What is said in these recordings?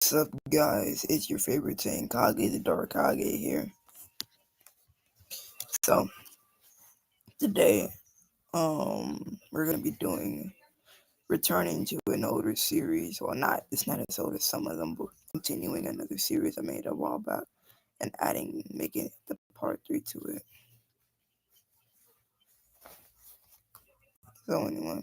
What's up, guys? It's your favorite Saiyan, Kage the Dark Kage here. So today, we're gonna be returning to an older series. Well, it's not as old as some of them, but continuing another series I made a while back and making the part 3 to it. So anyway,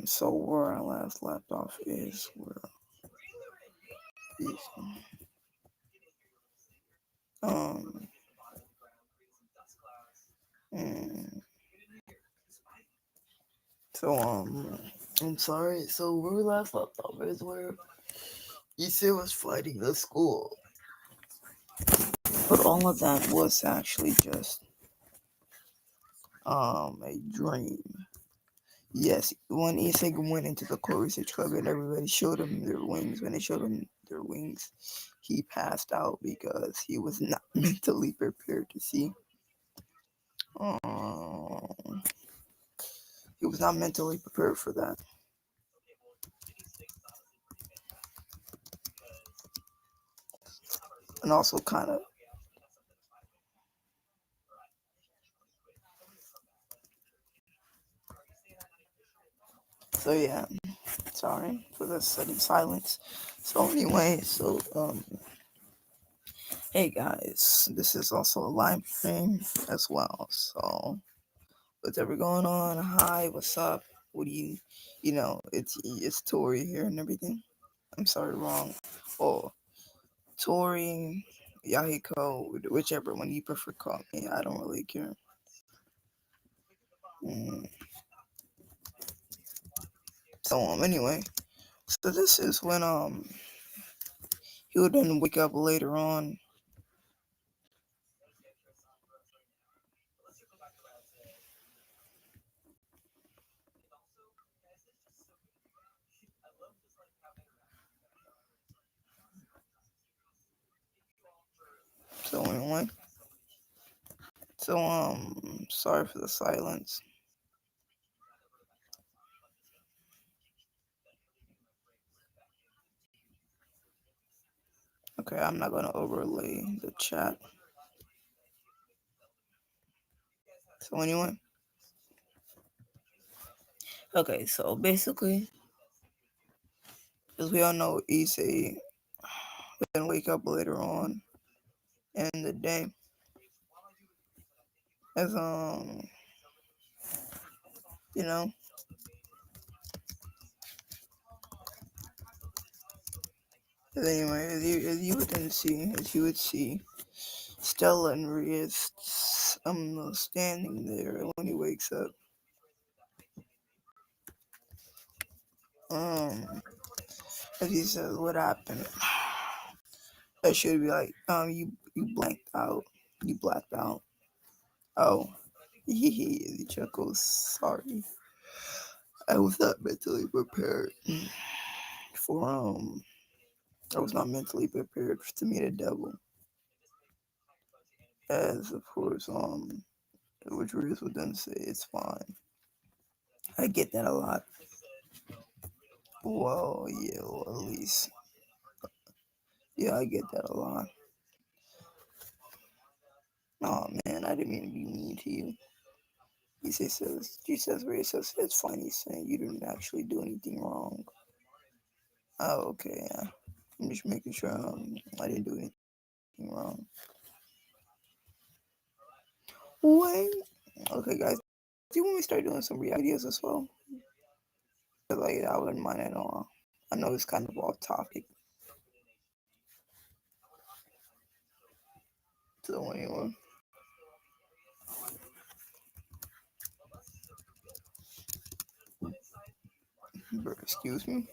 so where I last left off is where um, mm, so I'm sorry. So where we last left off is where Issei was fighting the school. But all of that was actually just a dream. Yes, when Issei went into the core research club and everybody showed him their wings, when they showed him their wings, he passed out because he was not mentally prepared to see. He was not mentally prepared for that. And also kind of so yeah, sorry for the sudden silence. So anyway, hey guys, this is also a live stream as well. So what's ever going on? Hi, what's up? What do it's Tori here and everything. I'm sorry, wrong. Oh, Tori, Yahiko, whichever one you prefer call me. I don't really care. Mm. So anyway, so this is when he would then wake up later on. So anyway, sorry for the silence. Okay, I'm not gonna overlay the chat. So anyway, okay, so basically, as we all know, Issei would then wake up later on in the day as you know, anyway, as you would see Stella and Rias standing there when he wakes up. As he says, what happened? I should be like, you blanked out. You blacked out. Oh, he chuckles. Sorry, I was not mentally prepared for I was not mentally prepared to meet a devil. As of course, which Rias would then say, it's fine. I get that a lot. Well, yeah, well, at least. Yeah, I get that a lot. Oh man, I didn't mean to be mean to you. Rias says, it's fine. He's saying you didn't actually do anything wrong. Oh, okay, yeah. I'm just making sure I didn't do anything wrong. Wait. Okay, guys. Do you want me to start doing some ideas as well? Like, I wouldn't mind at all. I know it's kind of off topic. So anyway. Excuse me.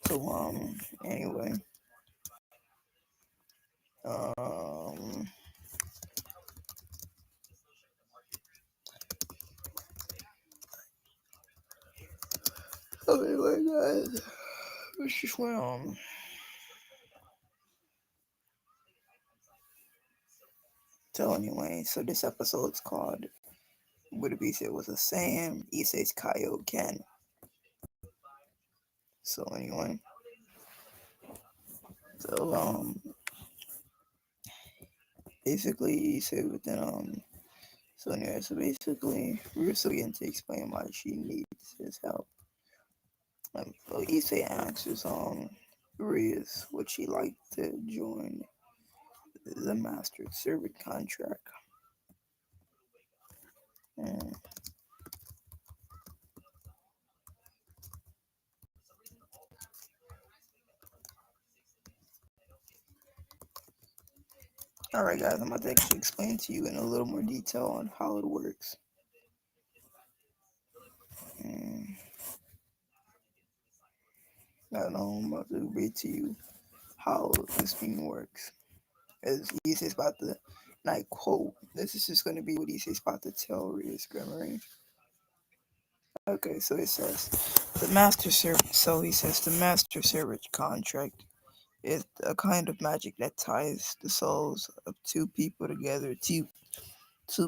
So anyway. Anyway, guys. Let's just went on. So anyway, so this episode's called would it be said was a Saiyan? ISSEI'S KAIOKEN. So anyway, so basically he said within so anyway, so basically we're still getting to explain why she needs his help. So Issei asks Riz would she like to join the master servant contract. And alright guys, I'm about to actually explain to you in a little more detail on how it works. And I know I'm about to read to you how this thing works. As he says about the, and I quote, this is just going to be what he says about the tell Riz Grimmery. Okay, so it says the master servant. So he says the master servant contract is a kind of magic that ties the souls of two people together, two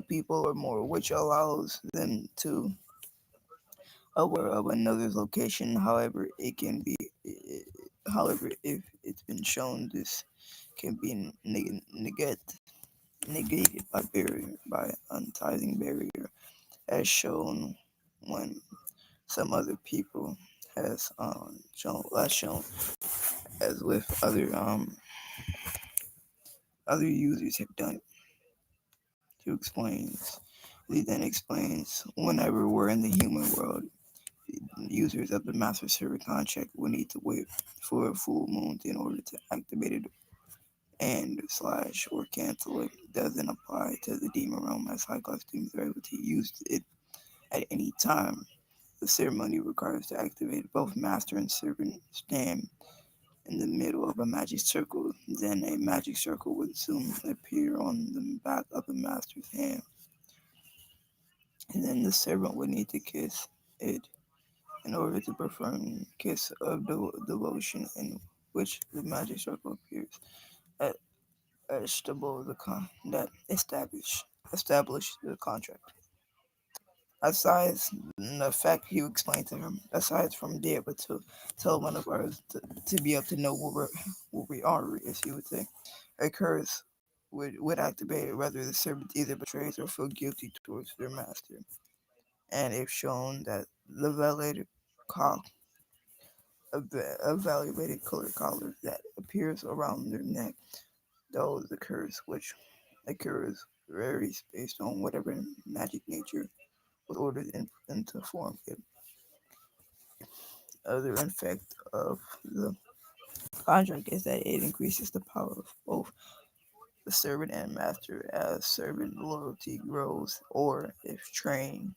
people or more, which allows them to aware of another's location. However, it can be, however, if it's been shown, this can be negated by untying barrier, as shown when some other people has shown as with other users have done. To explains, he then explains whenever we're in the human world, users of the master servant contract will need to wait for a full moon in order to activate it and slash or cancel it. Doesn't apply to the demon realm, as high class demons are able to use it at any time. The ceremony requires to activate both master and servant stand in the middle of a magic circle. Then a magic circle would soon appear on the back of the master's hand. And then the servant would need to kiss it in order to perform kiss of devotion in which the magic circle appears at that establish the contract. Aside the fact you explained to him, aside from being able to tell one of us to be able to know what we are, as you would say, occurs would activate it whether the servant either betrays or feel guilty towards their master. And if shown that the validated call evaluated collar that appears around their neck, those occurs which occurs varies based on whatever magic nature was ordered into form. The other effect of the contract is that it increases the power of both the servant and master as servant loyalty grows, or if trained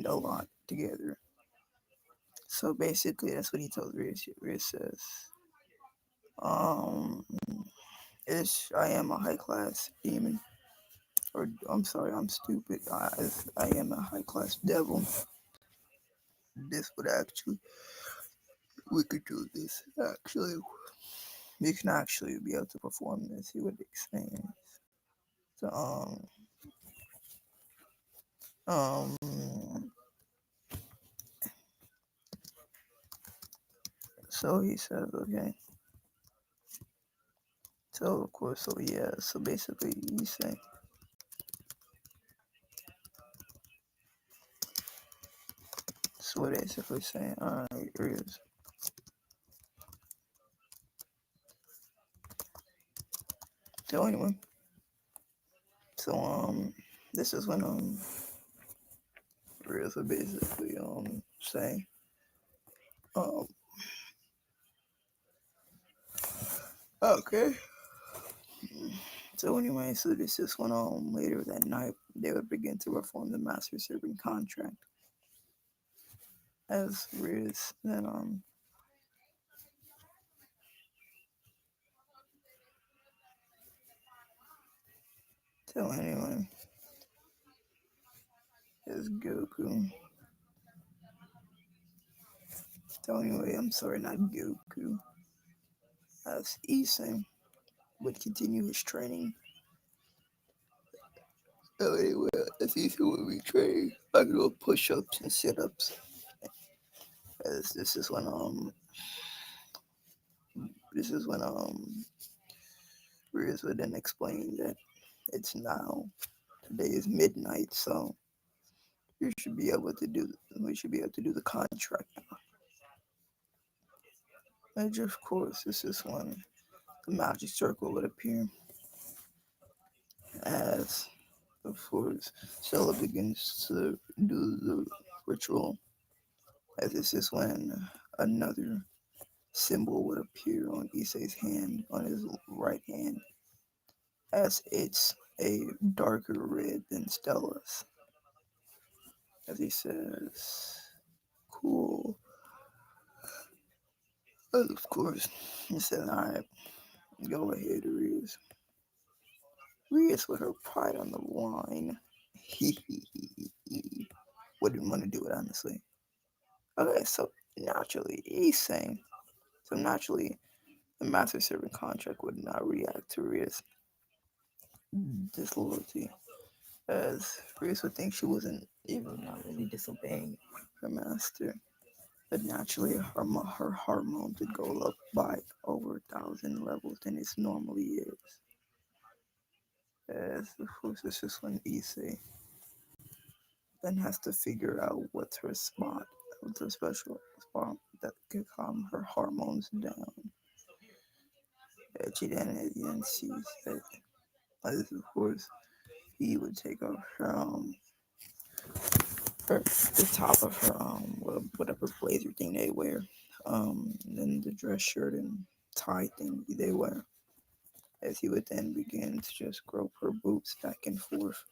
a lot together. So basically, that's what he told Riz. Riz says, um, I am a high class demon, or I'm sorry, I'm stupid. I am a high class devil. This would actually, we could do this. Actually, we can actually be able to perform this. He would explain. So, um, so he says, okay. So of course, so yeah. So basically, he's saying. So what basically saying, alright, is. So anyway, so this is when Riz would basically say um okay. So anyway, so this is when later that night they would begin to perform the master servant contract as Riz then so anyway as Goku. So anyway, I'm sorry, not Goku. As Issei would continue his training Oh, anyway, that's easy when we train. I do push-ups and sit-ups. As this is when Riz would then explain that it's now today is midnight, so you should be able to do we should be able to do the contract now. And of course, this is when the magic circle would appear as, of course, Stella begins to do the ritual. As this is when another symbol would appear on Issei's hand, on his right hand, as it's a darker red than Stella's. As he says, cool. Of course, he said, alright, go ahead, Riz. Riz with her pride on the line. Wouldn't want to do it, honestly. Okay, so naturally, he's saying, so naturally, the master servant contract would not react to Riz' disloyalty, as Riz would think she wasn't even not really disobeying her master. But naturally, her hormones would go up by over 1,000 levels than it normally is. As of course, this is when Issei then has to figure out what's her special spot that can calm her hormones down. And she then sees that, as of course, he would take off the top of her whatever blazer thing they wear, then the dress shirt and tie thing they wear. As he would then begin to just grope her boobs back and forth.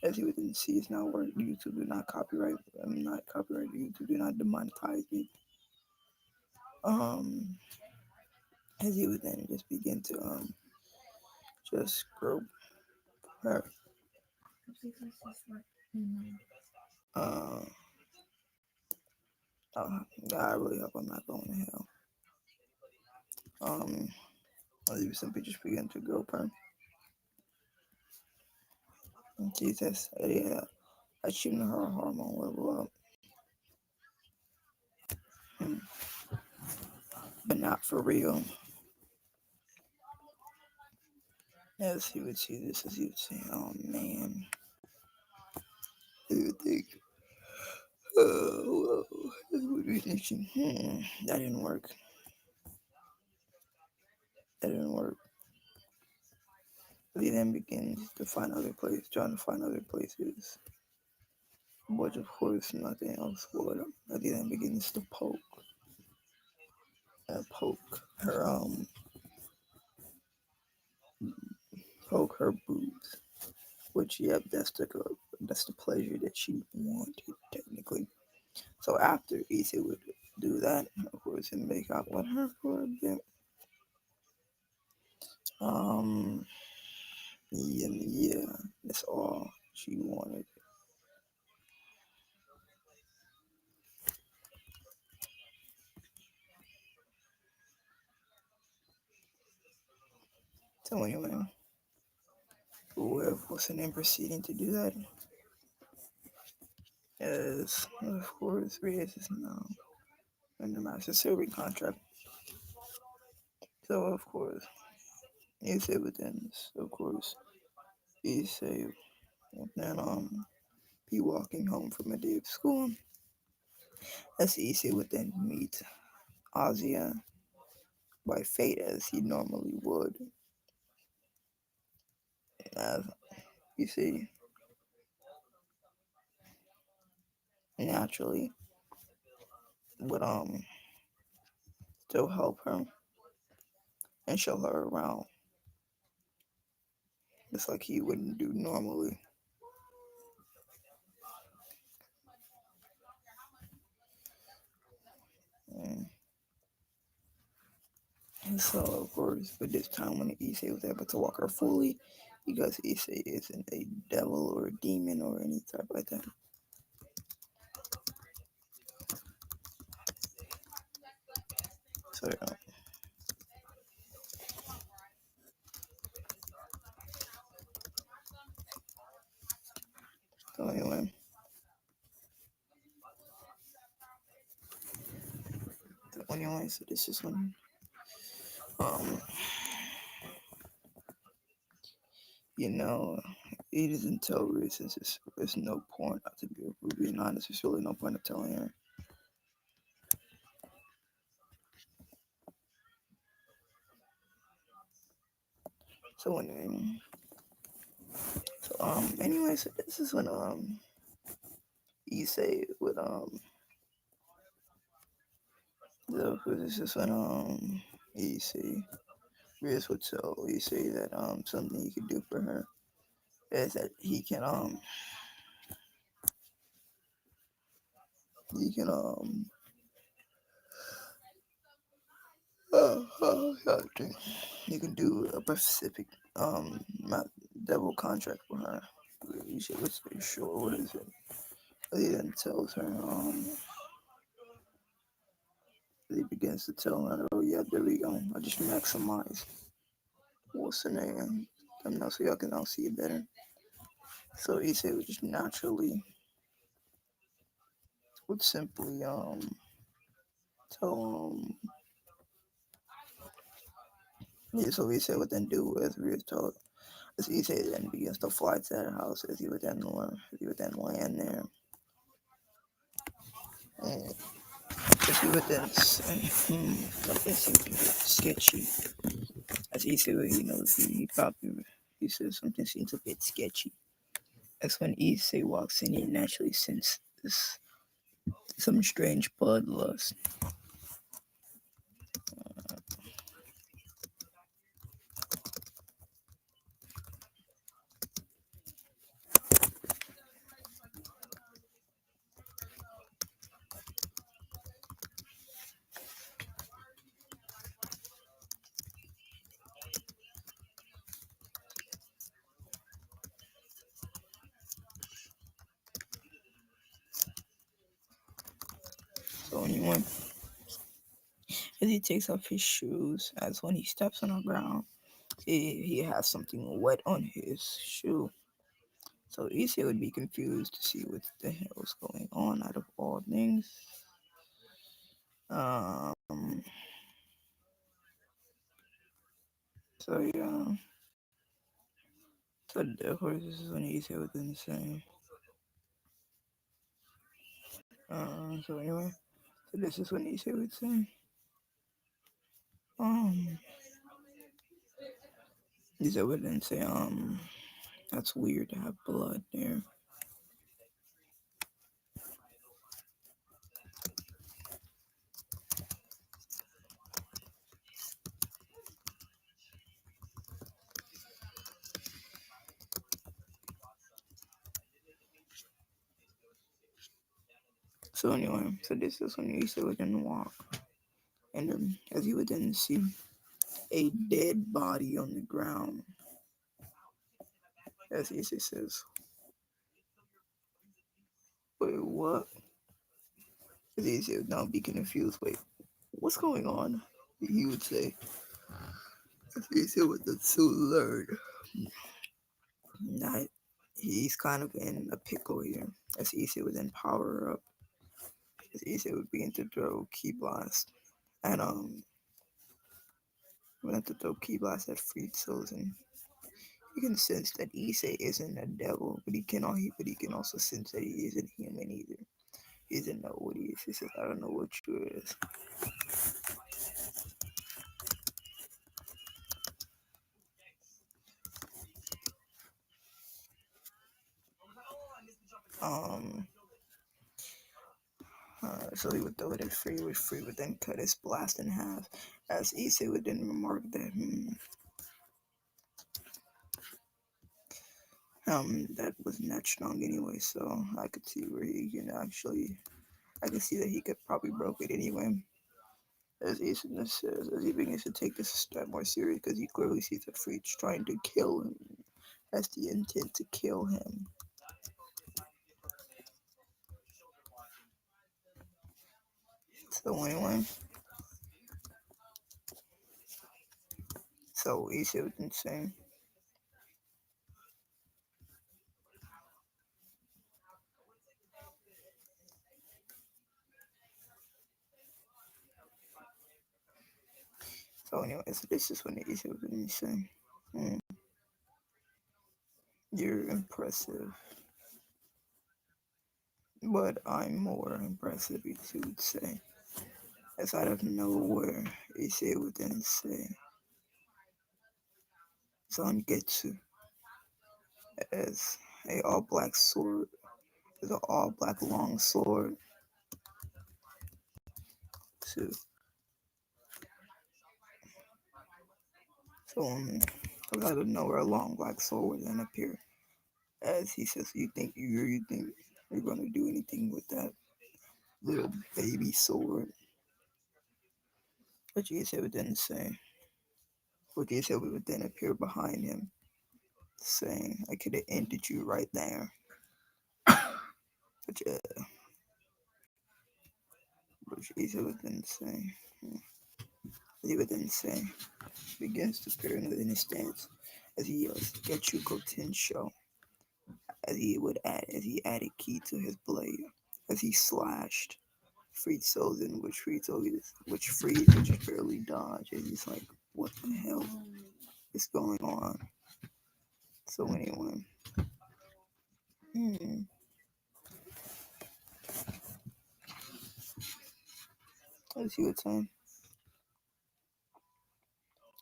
As he would then see it's not work. YouTube do not copyright. I'm not copyright. YouTube do not demonetize me. Um, as he would then just begin to just grope her. Uh, I really hope I'm not going to hell. Um, as he would simply just begin to grope her. Jesus, yeah, achieving her hormone level up. Hmm. But not for real. As he would see this, as he would say, oh man, he would think, oh, this would be interesting. That didn't work. That didn't work. But he then begins to find other places, trying to find other places. But of course, nothing else would. But he then begins to poke her boobs. Which, yep, that's the pleasure that she wanted, technically. So after Issa would do that, of course, and make out with her for a bit. Um, yeah, that's all she wanted. So anyway, whoever was then proceeding to do that, as of course, Reyes is now in the master serving contract. So of course, Issa would then, of course, Issa would then be walking home from a day of school. As Issa would then meet Azia by fate as he normally would. As you see, naturally would still help her and show her around, just like he wouldn't do normally. And so, of course, but this time when Issei was able to walk her fully, because Issei isn't a devil or a demon or any type like that. So, anyway, so this is when um you know he doesn't tell her since there's no point. To be being honest, there's really no point of telling her. So anyway, so this is when Issei would this is when Issei Riz would tell Issei that something he could do for her is that he can you can do a specific devil contract for her. You should let's be sure what is it. He then tells her he begins to tell her, oh yeah, there we go. I just maximize what's the name? I'm not so y'all can now see it better. So he said would just naturally would simply tell yeah, so he said would then do as we were told. As he said then begins to fly to that house as he would then learn he would then land there. And as he would then say, something seems a bit sketchy. As he said he knows he probably he says something seems a bit sketchy. That's when Issei walks in, he naturally senses some strange bloodlust. So anyway, as he takes off his shoes, as when he steps on the ground, he has something wet on his shoe. So Issei would be confused to see what the hell is going on out of all things. Um, so yeah. So therefore this is when Issei would then say, so anyway, so this is when Issei would say, um, Issei would then say, that's weird to have blood there. So anyway, so this is when Issei would then walk, and as he would then see a dead body on the ground, as Issei says, wait, what? As Issei would now be confused, wait, what's going on? He would say, as Issei would then soon learn that he's kind of in a pickle here, as Issei would then power up, as Issei would begin to throw key blast, and went to throw key blast at Fritzels, and you can sense that Issei isn't a devil, but he can also sense that he isn't human either. He doesn't know what he is. He says, I don't know what you is. Um, so he would throw it at Free, which Free would then cut his blast in half, as Issei would then remark that, that wasn't that strong anyway, so I could see where he can actually, I could see that he could probably broke it anyway. As Issei says, as he begins to take this a step more serious, because he clearly sees that Freed's trying to kill him, has the intent to kill him. So anyway, so Issei was insane. So anyway, so this is when he said, what did he say? Mm, you're impressive, but I'm more impressive, he would say. As out of nowhere, he said within say, Zangetsu, as a all black sword, as an all black long sword, too. So, out of nowhere, a long black sword would then appear. As he says, you think you're gonna do anything with that little baby sword? But Jesus would then say, what Jesus would then appear behind him, saying, I could have ended you right there. But but Jesus would then say, he would then say, begins to appear within his stance, as he yells, Getchuko Tensho, as he added key to his blade, as he slashed freed Sozen, which just barely dodged, and he's like, what the hell is going on? So anyway, let's see what time.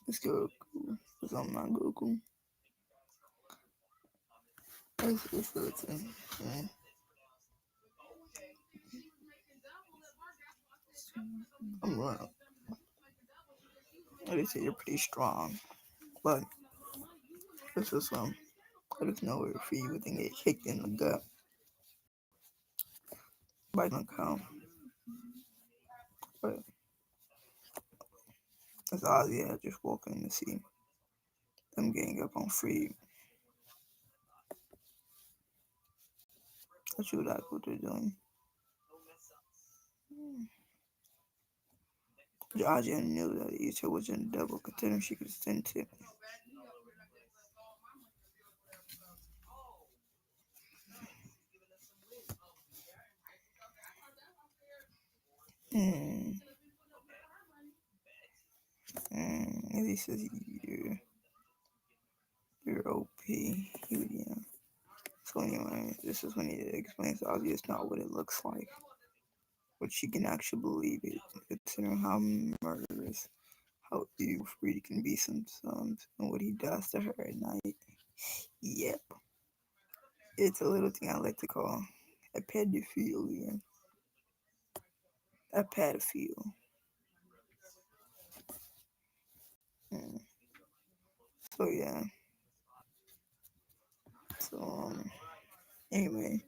Let's go Goku, because I'm not Goku. Let's go time. Yeah. I'm wrong. I just say you're pretty strong, but this is I just know if you would think get kicked in the gut by the cow. But as Ozzy had just walking to see them getting up on free. That's what what they're doing. Georgia knew that Issa was in double considering she could send it. Mm. And he says you're OP. Yeah. So anyway, this is when he explains to Ozzy it's not what it looks like. But she can actually believe it, considering how murderous, how evil Free can be sometimes, and what he does to her at night. Yep. It's a little thing I like to call a pedophilia. A pedophile. Mm. So yeah. So anyway,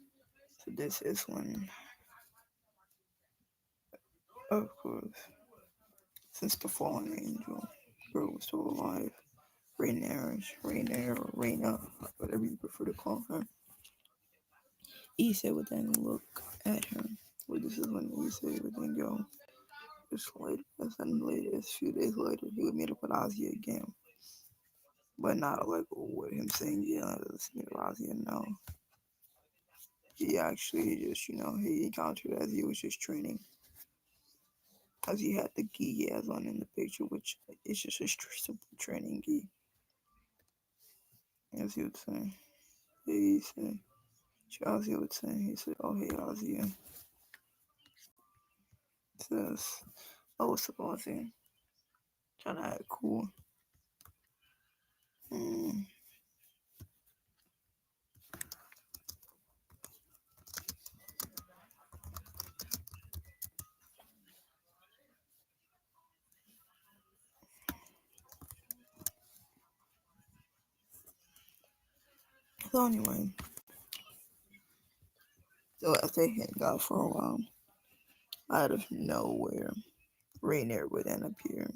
so this is when, of course, since the fallen angel, girl was still alive. Raina, whatever you prefer to call her. Issa would then look at her. Well, this is when Issa would then go. Just later, a few days later, he would meet up with Ozzy again. But not like with him saying, yeah, let's meet Ozzy. No. He actually just, he encountered as he was just training. As he had the gi he has on in the picture, which is just a simple training gi. As he would say. He said, Ozzy would say, he said, oh, hey, Ozzy. He says, oh, what's up, Ozzy? Trying to act cool. Mm. So anyway, so after they hang out for a while, out of nowhere, Rainier would then appear.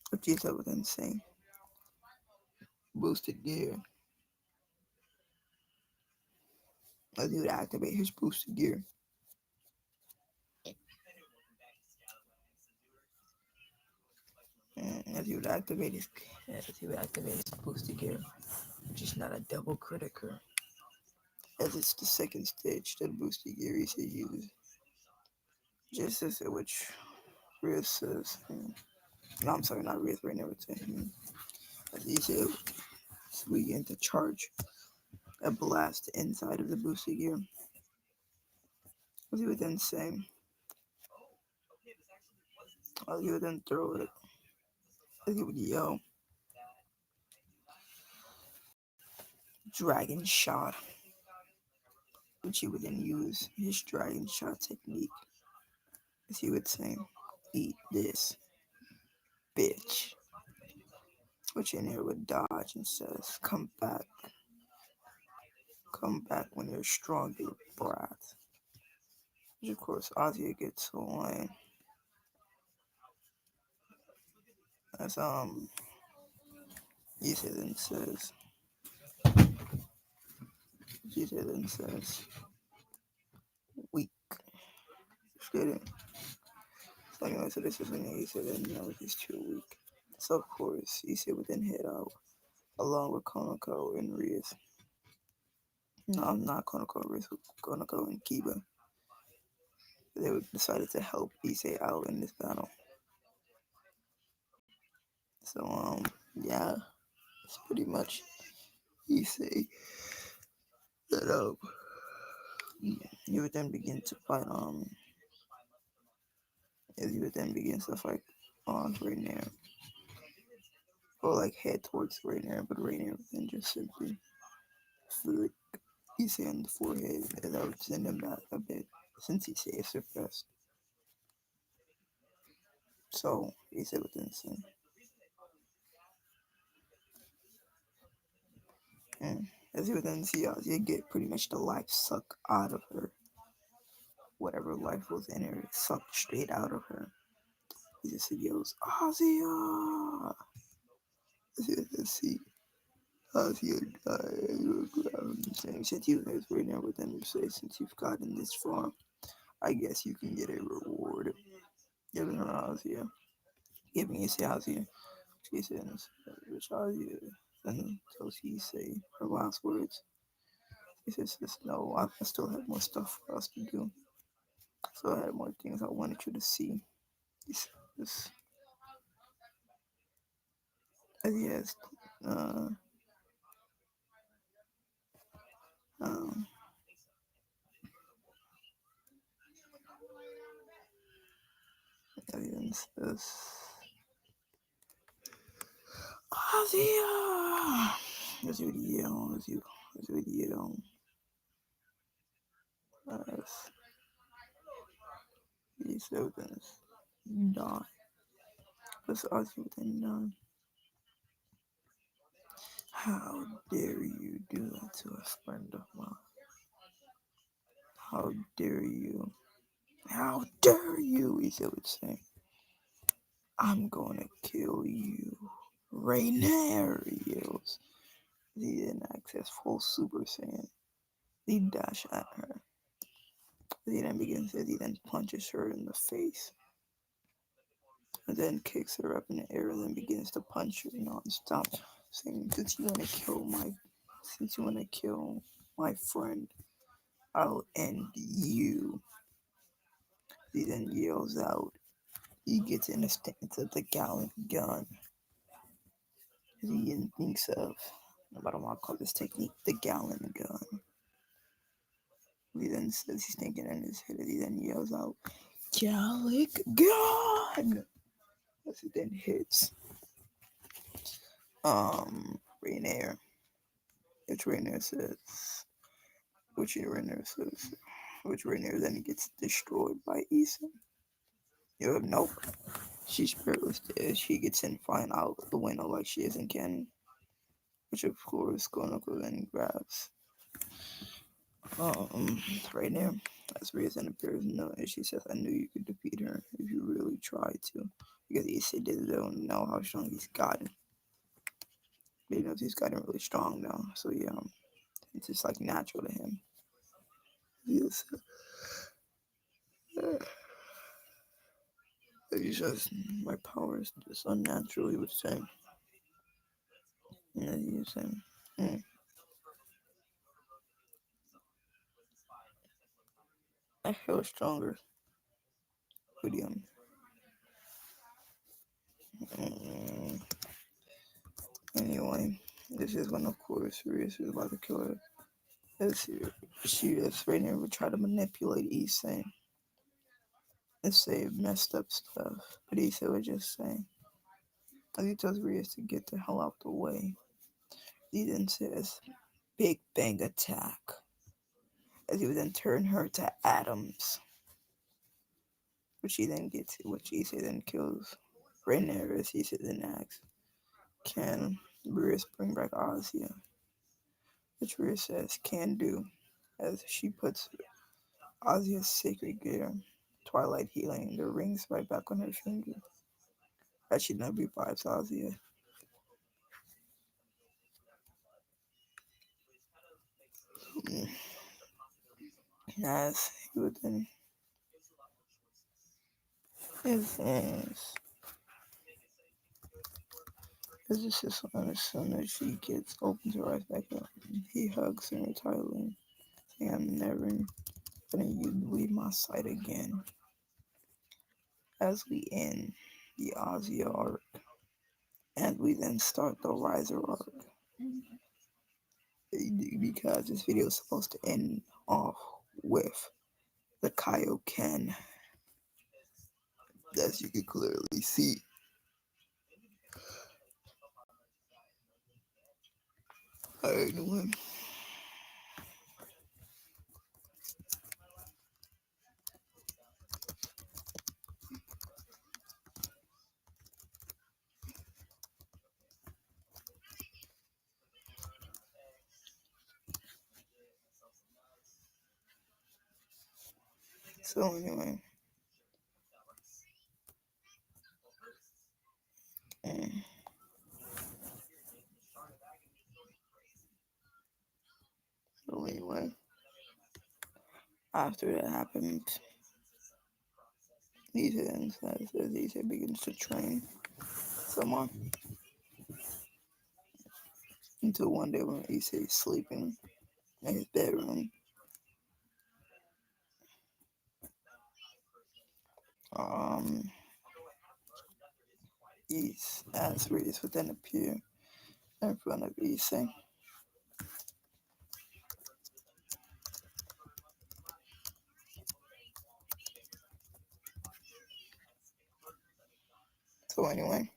But Jesus would then say, boosted gear. As he would activate his boosted gear. And as he would activate his boosted gear, which is not a double critiker, as it's the second stage to the boosted gear he should use. Just as which Riz says, no, I'm sorry, not Riz, right now it's as he said, we begin to charge a blast inside of the booster gear. As he would then say, as he would then throw it, as he would yell, dragon shot, which he would then use his dragon shot technique. As he would say, eat this, bitch. Which in here would dodge and says, come back when you're stronger, brat. Which of course Ozzy gets on as Ethan then says, Ethan then says, weak. Just kidding. So anyway, so this is when Ethan then he's too weak. So of course Ethan would then head out along with Konoko and Riz. No, I'm not Konoko, Riz, Konoko and Kiba. They would decided to help Issei out in this battle. So yeah, it's pretty much Issei that you would then begin to fight you would then begin to fight on Rainier. Or like head towards Rainier, but Rainier would then just simply flick Issei on the forehead and that would send him back a bit since Issei is suppressed. So Issei would then say and as you would then see you get pretty much the life sucked out of her. Whatever life was in her, sucked straight out of her. He just yells, Ozzy! Let's see. Ozzy died. Since you guys were there with them, say, since you've gotten this far, I guess you can get a reward. Giving her Ozzy. Giving it to Ozzy. She says, which Ozzy? And so she say her last words. He says, no, I still have more stuff for us to do. So I had more things I wanted you to see. This yes, uh, um, aliens, Ozzy, as you yell, as you yell, as these evidence die, as Ozzy then die. How dare you do that to a friend of mine? How dare you? How dare you? He would say, I'm gonna kill you. Rainier yells. He then acts as full Super Saiyan. He dash at her. He then begins as he then punches her in the face. And then kicks her up in the air and then begins to punch her non-stop. Saying, since you wanna kill my friend, I'll end you. He then yells out. He gets in a stance of the Gallon gun. He thinks of, what do I call this technique? The Gallon gun. He then says he's thinking in his head. He then yells out, Gallic gun! As it then hits Rainier. Which Rainier says, which Rainier says, which Rainier then gets destroyed by Issa. Nope. She's spiritless as she gets in flying out the window like she is in canon. Which of course Konoko then grabs right now. As Raisin appears no and she says, I knew you could defeat her if you really tried to. Because Issa don't know how strong he's gotten. But he knows he's gotten really strong now. So yeah, it's just like natural to him. Yes. He says, my power is just unnatural, he would say. And he was saying, I feel stronger. But Mm, anyway, this is when, of course, Sirius is about to kill her. As she is Rainier would try to manipulate Issei and say messed up stuff. But Issei would just say, as he tells Sirius to get the hell out the way. He then says, Big Bang attack. As he would then turn her to atoms. Which Issei then kills Rainier as Issei then asks, can Sirius bring back Azia? Which Sirius says, can do. As she puts Azia's sacred gear, Twilight Healing, the rings right back on her finger. As she now revives Azia. As he would then his hands. As the sister, as soon as she gets opens her eyes back up, he hugs her tightly, saying, I'm never letting you leave my sight again. As we end the Azia arc, and we then start the Riser arc. Because this video is supposed to end off with the KAIOKEN, as you can clearly see. Anyway, so anyway, mm, so anyway, after that happens, Issa begins to train someone until one day when Issa is sleeping in his bedroom. Um, East as Reese would then appear in front of Issa. So anyway,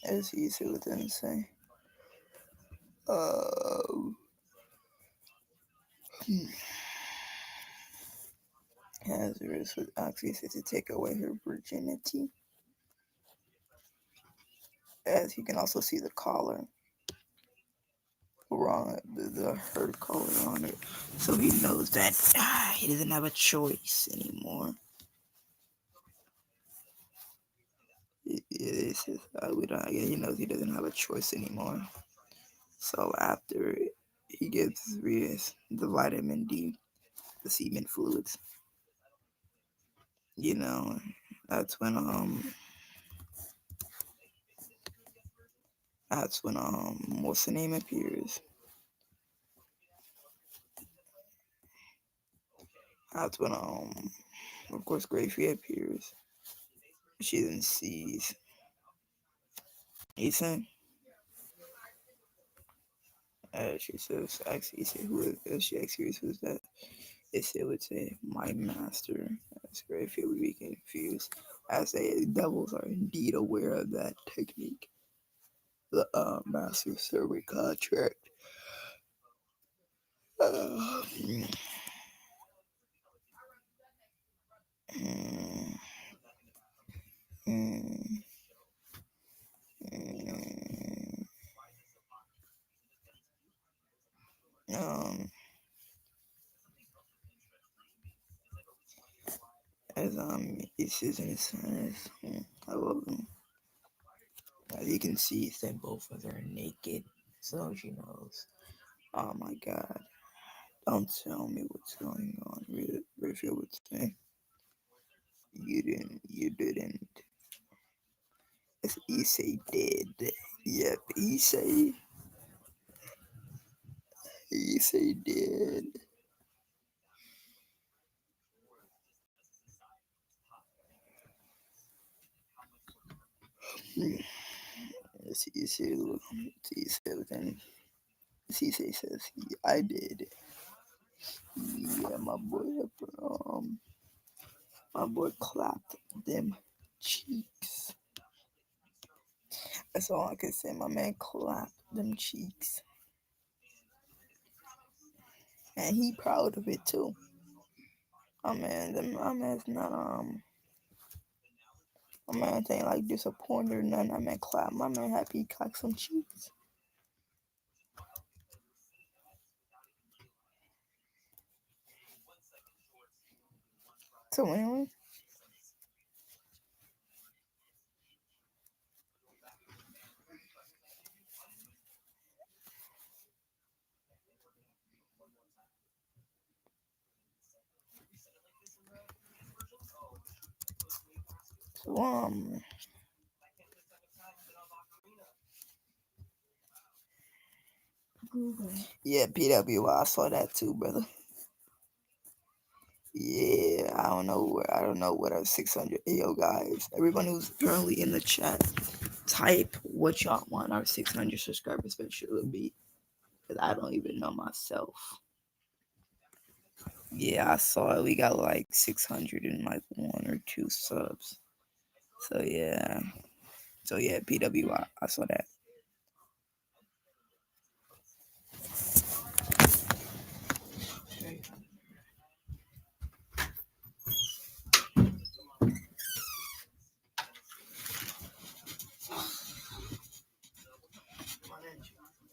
as Issa would then say, uh, as Reese would ask Issa to take away her virginity. As you can also see the collar wrong, the her collar on it, so he knows that he doesn't have a choice anymore. It's just, we don't. He knows he doesn't have a choice anymore. So after he gives Rias the vitamin D, the semen fluids, you know, that's when what's the name appears. That's when of course Gracie appears. She then sees Ethan. She says, actually, say who is she asks who's that? It would say, my master. As Gracie would be confused, as the devils are indeed aware of that technique. The master servant contract. Uh, mm, mm, mm, um, as he says in his sons, I love them. As you can see, they both of them are naked, so she knows. Oh my God! Don't tell me what's going on. Raphael would say, "You didn't. You didn't." As Issei did. Yep, Issei did. He said, then says I did. Yeah, my boy clapped them cheeks. That's all I can say. My man clapped them cheeks, and he proud of it too. My man's not my man ain't like disappointed or nothing. My man clap. My man happy he clapped some cheeks. So anyway, so Google. yeah, PWI, I saw that too, brother. Yeah, I don't know what our 600. Yo, guys, everyone who's currently in the chat, type what y'all want our 600 subscribers special to be, because I don't even know myself. Yeah, I saw it. We got like 600 and like 1 or 2 subs. So yeah, PWI, I saw that.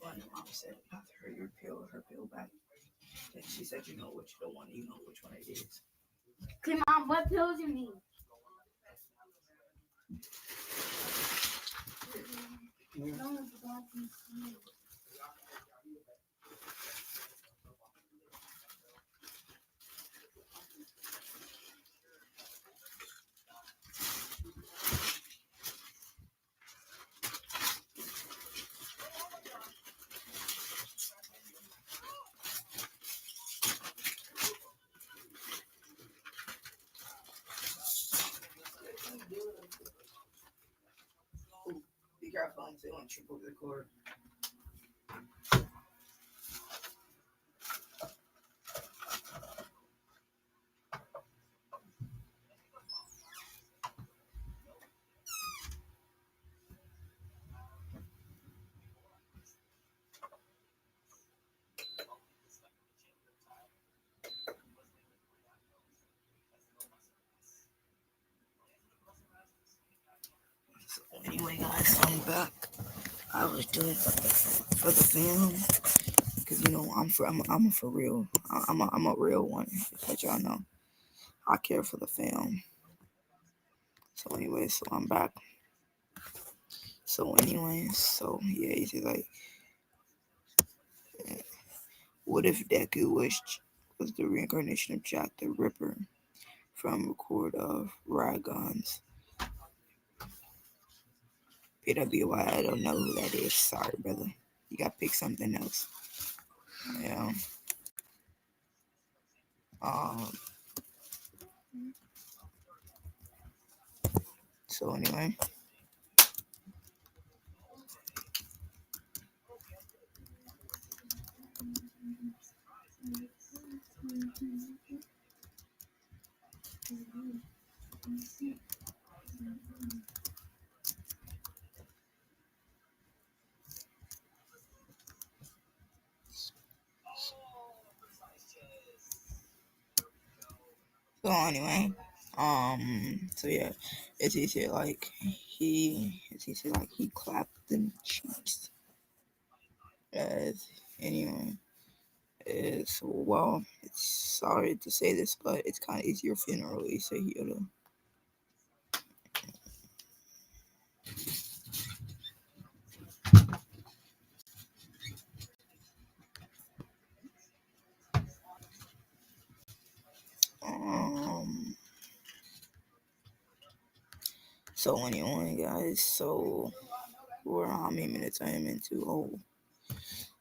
My mom said after her pill back, and she said, you know what you don't want, you know which one it is. Okay, Mom, what pills you need? Be careful, I'm saying trip over the cord. So anyway, guys, I'm back. I was doing for the fam, cause you know I'm a for real. I'm a real one. Let y'all know. I care for the fam. So anyway, so I'm back. So anyway, so yeah, he's like, what if Deku was the reincarnation of Jack the Ripper from Record of Ragons? PWI, I don't know who that is. Sorry, brother. You gotta pick something else. Yeah. Um. So anyway. So anyway. So yeah, it's easy like he clapped them cheeks. As anyway. It's well, it's sorry to say this, but it's kind of easier funeral. He said he oughta. Um. So anyway, guys. So we're how many minutes I am into?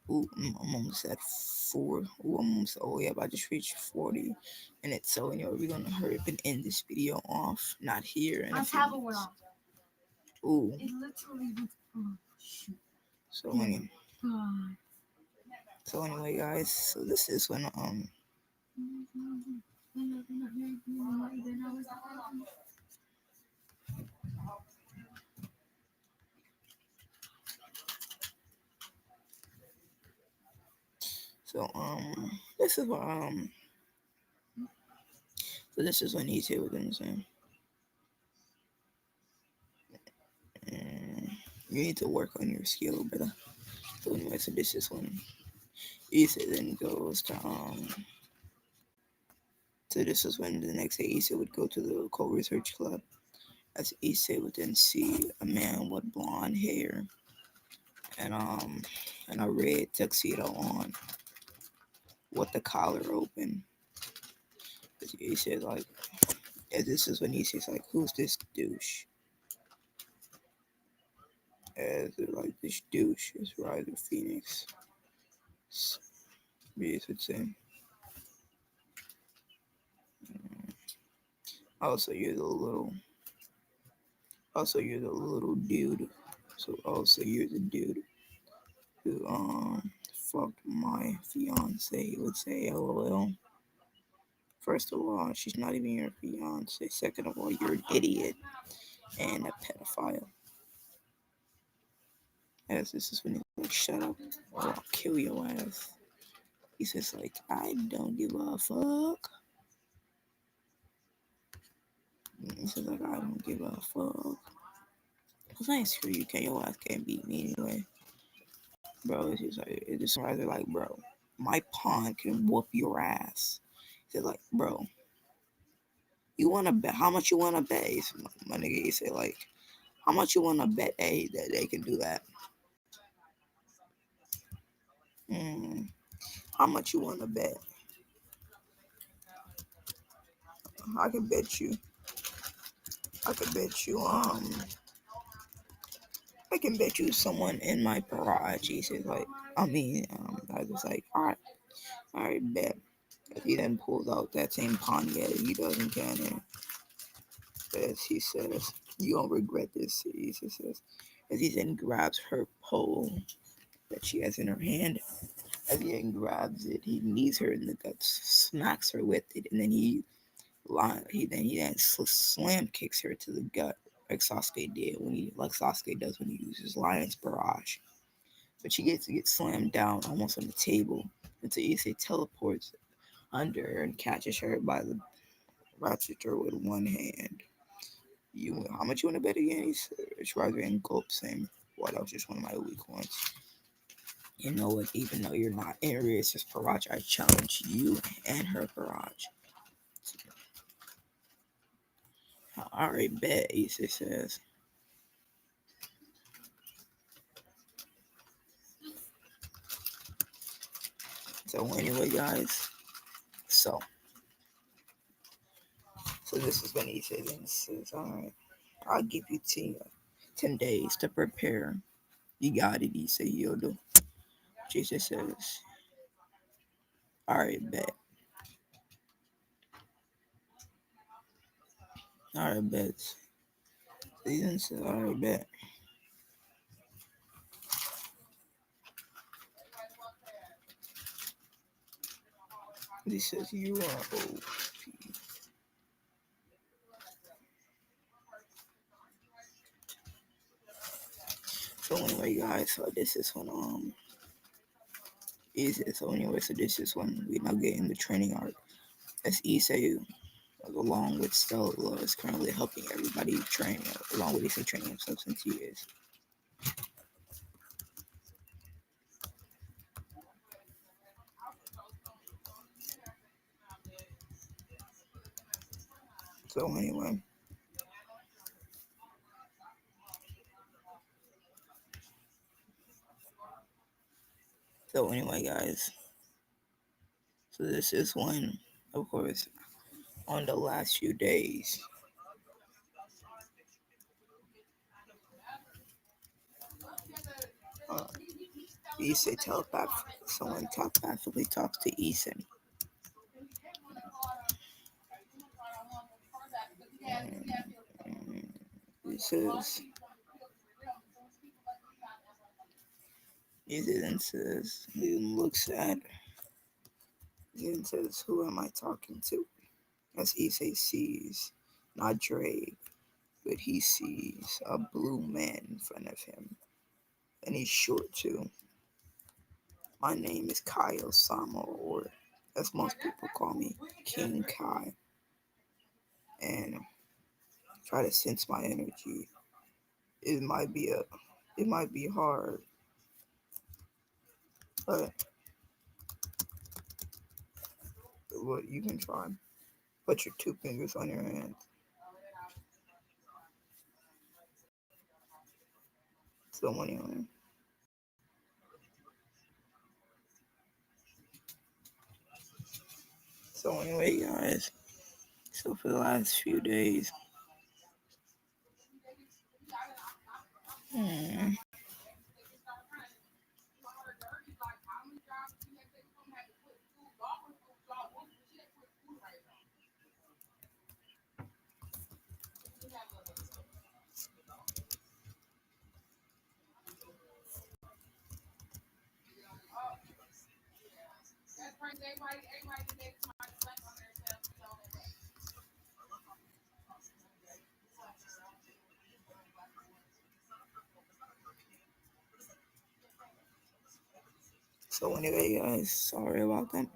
I'm almost at 4. Ooh, I'm almost. Oh yeah, I just reached 40 minutes. So anyway, we're gonna hurry up and end this video off. Not here. On tablet we're on. Ooh. It literally was. Oh shoot. So Oh anyway, God. guys. So this is when so this is what so this is when he's here with him saying, you need to work on your skill, brother. So anyway, so this is when Issa then goes to so this is when the next day Issa would go to the co-research club, as Issa would then see a man with blonde hair and a red tuxedo on with the collar open. He said like, and this is when he says like, who's this douche? As like this douche is Ryder Phoenix. Yes, would say. Also, you're the little. Also, you're the little dude. So also, you're the dude who fucked my fiance. He would say, LOL. First of all, she's not even your fiance. Second of all, you're an idiot and a pedophile. As this is when he's like, shut up or I'll kill your ass. He says like, I don't give a fuck. He says like, I don't give a fuck. Cause I ain't screw you, your ass can't beat me anyway. Bro, it's just like, it's just rather like, bro, my pawn can whoop your ass. He said like, bro, you wanna bet? How much you wanna bet? My nigga, he said like, how much you wanna bet that they can do that? Mm, how much you wanna bet? I can bet you. I can bet you. I can bet you someone in my garage. He says like, I was like, all right, bet. If he then pulls out that same Pontiac, he doesn't care. As he says, you don't regret this. He says, as he then grabs her pole that she has in her hand. As he then grabs it, he knees her in the guts, smacks her with it, and then he then slam kicks her to the gut, like Sasuke did like Sasuke does when he uses Lion's Barrage. But she gets slammed down almost on the table until Issei teleports under her and catches her by the ratchet her with one hand. How much you want to bet again? He says, rather in gulp, saying, "Well, that was just one of my weak ones. You know what? Even though you're not in Rios' garage, I challenge you and her garage." All right, bet. Issei says. So anyway, guys. So this is when says, all right, I'll give you 10 days to prepare. You got it, he said, Yodo. Jesus says, all right, bet. All right, bet. Ethan says, all right, bet. He says, you are OP. So anyway, guys, so this is when so this is when we now get in the training arc. As Issei, along with Stella, is currently helping everybody train, along with Issei training himself since he is. So anyway. So anyway, guys. So this is when, of course, on the last few days, uh, Issei someone telepathically talks to Issei. And, it says, He then says, he looks at, he then says, who am I talking to? As Issei sees, not Drake, but he sees a blue man in front of him. And he's short too. My name is Kaio Sama, or as most people call me, King Kai. And try to sense my energy. It might be hard, but what you can try. Put your two fingers on your hand. So anyway, guys. So for the last few days, hmm, so anyway, guys, sorry about that.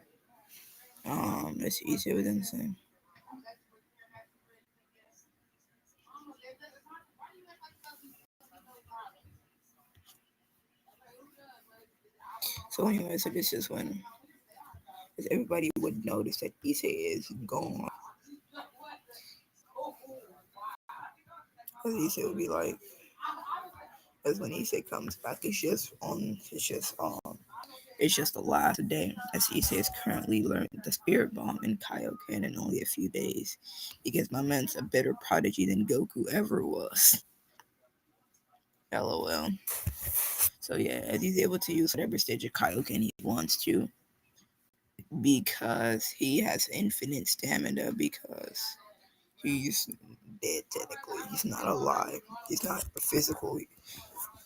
It's easier than saying. So anyway, so this is when everybody would notice that Issei is gone. Because Issei would be like, as when Issei comes back, it's just the last day, as Issei has currently learned the spirit bomb in KAIOKEN in only a few days, because my man's a better prodigy than Goku ever was. LOL. So yeah, as he's able to use whatever stage of KAIOKEN he wants to, because he has infinite stamina, because he's dead technically. He's not alive. He's not a physical.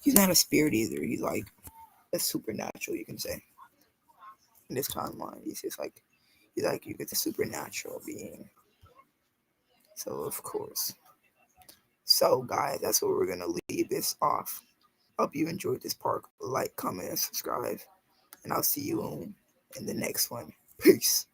He's not a spirit either. He's like a supernatural, you can say. In this timeline, you get the supernatural being. So of course. So guys, that's where we're gonna leave this off. Hope you enjoyed this part. Like, comment, and subscribe. And I'll see you in the next one. Peace.